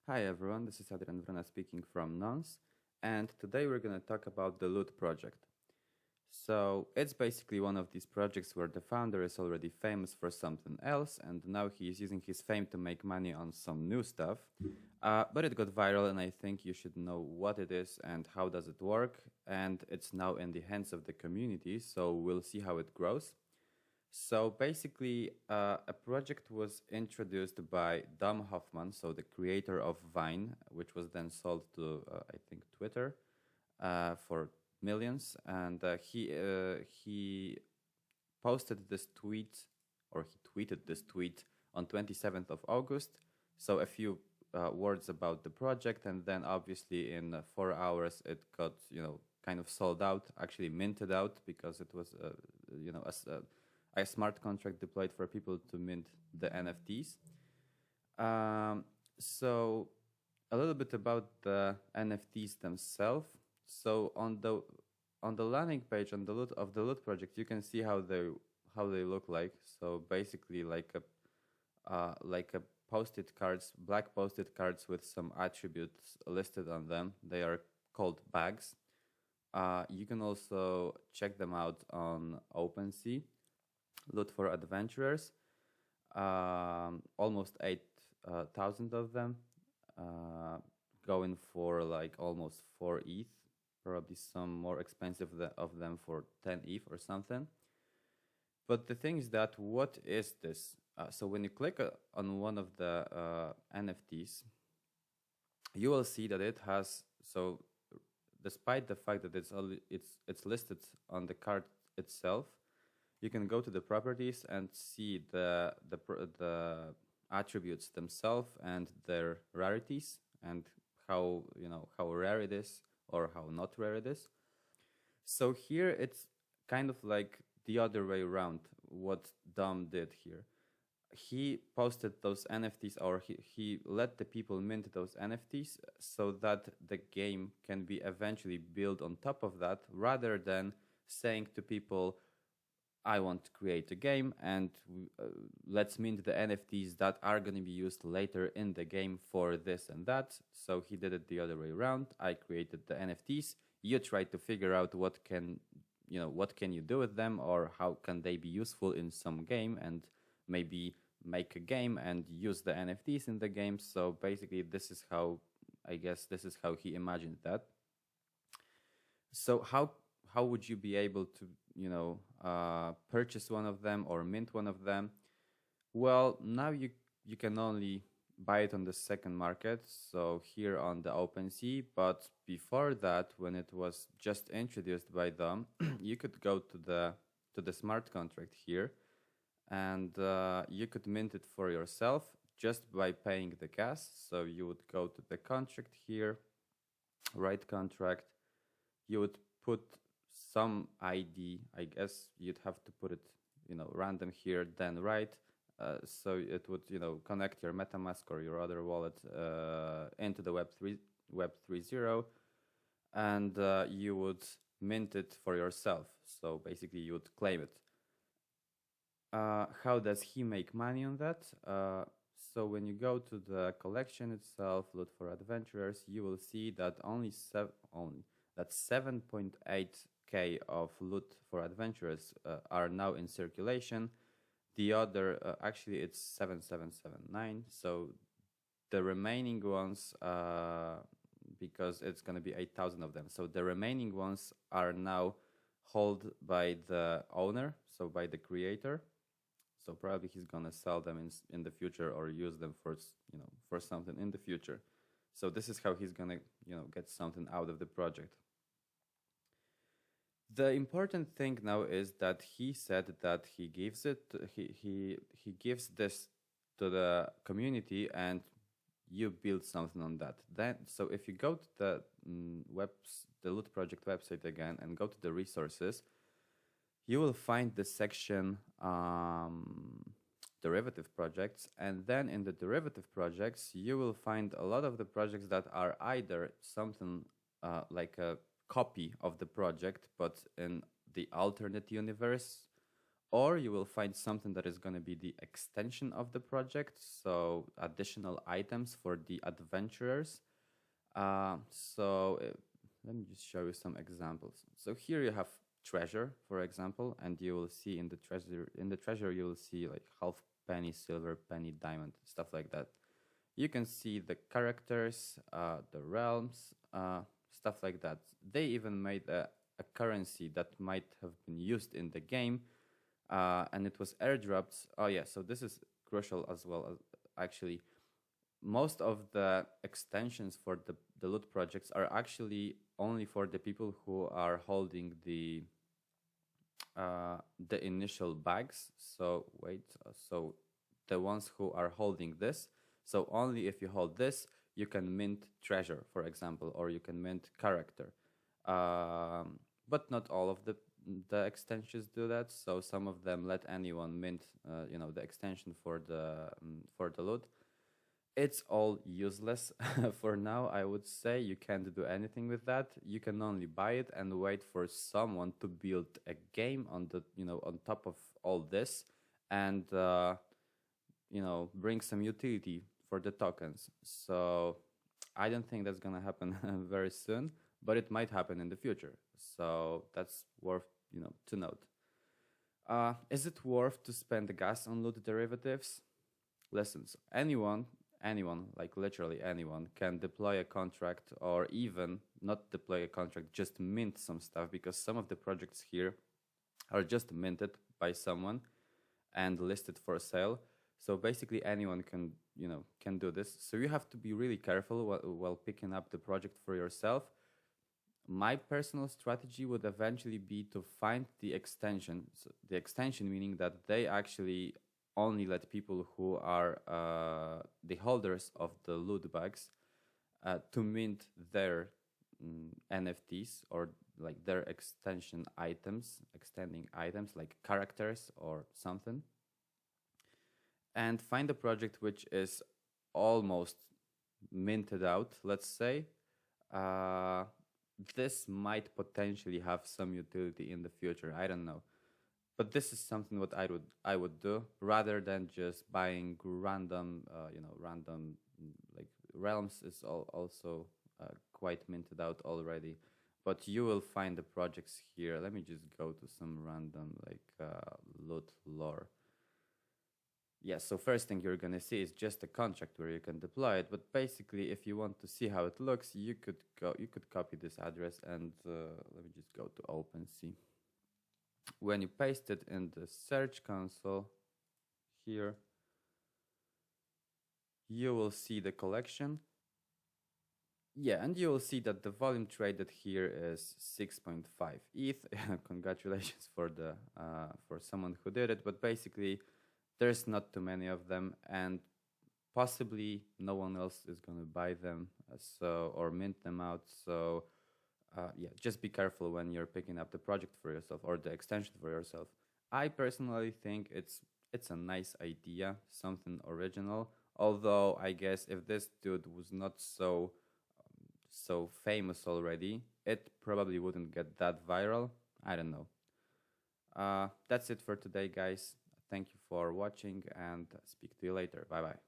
Hi everyone, this is Adrian Vrana speaking from Nonce, and today we're going to talk about the Loot project. So it's basically one of these projects where the founder is already famous for something else, and now he is using his fame to make money on some new stuff. But it got viral, and I think you should know what it is and how does it work. And it's now in the hands of the community, so we'll see how it grows. So basically, a project was introduced by Dom Hoffman, so the creator of Vine, which was then sold to, I think, Twitter for millions. And he posted this tweet, or he tweeted this tweet on 27th of August. So a few words about the project, and then obviously in 4 hours it got, kind of sold out, actually minted out, because it was, a smart contract deployed for people to mint the NFTs. So a little bit about the NFTs themselves. So on the landing page on the Loot project, you can see how they look like. So basically, like a post-it cards, black post-it cards with some attributes listed on them. They are called bags. You can also check them out on OpenSea. Loot for adventurers, almost 8,000 of them, going for like almost 4 ETH, probably some more expensive of them for 10 ETH or something. But the thing is that, what is this? So when you click on one of the NFTs, you will see that it has, so despite the fact that it's listed on the card itself, you can go to the properties and see the attributes themselves and their rarities and how rare it is or how not rare it is. So here it's kind of like the other way around what Dom did here. He posted those NFTs, or he let the people mint those NFTs so that the game can be eventually built on top of that, rather than saying to people, I want to create a game and let's mint the NFTs that are going to be used later in the game for this and that. So he did it the other way around. I created the NFTs. You try to figure out what can you do with them, or how can they be useful in some game, and maybe make a game and use the NFTs in the game. So basically, this is how he imagined that. So how would you be able to purchase one of them or mint one of them? Well, now you can only buy it on the second market, so here on the OpenSea. But before that, when it was just introduced by them, you could go to the smart contract here, and you could mint it for yourself just by paying the gas. So you would go to the contract here, write contract, you would put some ID, I guess you'd have to put it, random here, then write. So it would, connect your MetaMask or your other wallet into the Web 3.0, and you would mint it for yourself. So basically, you would claim it. How does he make money on that? So when you go to the collection itself, Loot for Adventurers, you will see that only 7.8K of Loot for Adventurers are now in circulation. The other, actually, it's 7,779. So the remaining ones, because it's going to be 8,000 of them. So the remaining ones are now held by the owner, so by the creator. So probably he's going to sell them in the future, or use them for something in the future. So this is how he's going to get something out of the project. The important thing now is that he said that he gives this to the community, and you build something on that. Then, so if you go to the Loot project website again and go to the resources, you will find the section derivative projects, and then in the derivative projects you will find a lot of the projects that are either something like a copy of the project but in the alternate universe, or you will find something that is going to be the extension of the project, so additional items for the adventurers. Let me just show you some examples. So here you have treasure, for example, and you will see in the treasure you will see like half penny, silver, penny, diamond, stuff like that. You can see the characters, the realms, stuff like that. They even made a currency that might have been used in the game, and it was airdropped. Oh yeah, so this is crucial as well. Actually, most of the extensions for the loot projects are actually only for the people who are holding the initial bags. So wait, so the ones who are holding this. So only if you hold this, you can mint treasure, for example, or you can mint character. But not all of the extensions do that. So some of them let anyone mint, the extension for the loot. It's all useless for now, I would say. You can't do anything with that. You can only buy it and wait for someone to build a game on on top of all this, and bring some utility for the tokens. So I don't think that's gonna happen very soon, but it might happen in the future. So that's worth to note. Is it worth to spend the gas on loot derivatives? Listen, so anyone, like literally anyone, can deploy a contract, or even not deploy a contract, just mint some stuff, because some of the projects here are just minted by someone and listed for sale. So basically anyone can do this. So you have to be really careful while picking up the project for yourself. My personal strategy would eventually be to find the extension. So the extension meaning that they actually only let people who are the holders of the loot bags to mint their NFTs, or like their extending items like characters or something, and find a project which is almost minted out, let's say. This might potentially have some utility in the future, I don't know. But this is something what I would do, rather than just buying random, like realms is also quite minted out already. But you will find the projects here. Let me just go to some random like loot lore. Yeah, so first thing you're gonna see is just a contract where you can deploy it. But basically, if you want to see how it looks, you could copy this address and let me just go to OpenSea. When you paste it in the search console here, you will see the collection. Yeah, and you will see that the volume traded here is 6.5 ETH. Congratulations for someone who did it, but basically there's not too many of them, and possibly no one else is going to buy them or mint them out. So yeah, just be careful when you're picking up the project for yourself or the extension for yourself. I personally think it's a nice idea, something original. Although I guess if this dude was not so famous already, it probably wouldn't get that viral. I don't know. That's it for today, guys. Thank you for watching, and speak to you later. Bye bye.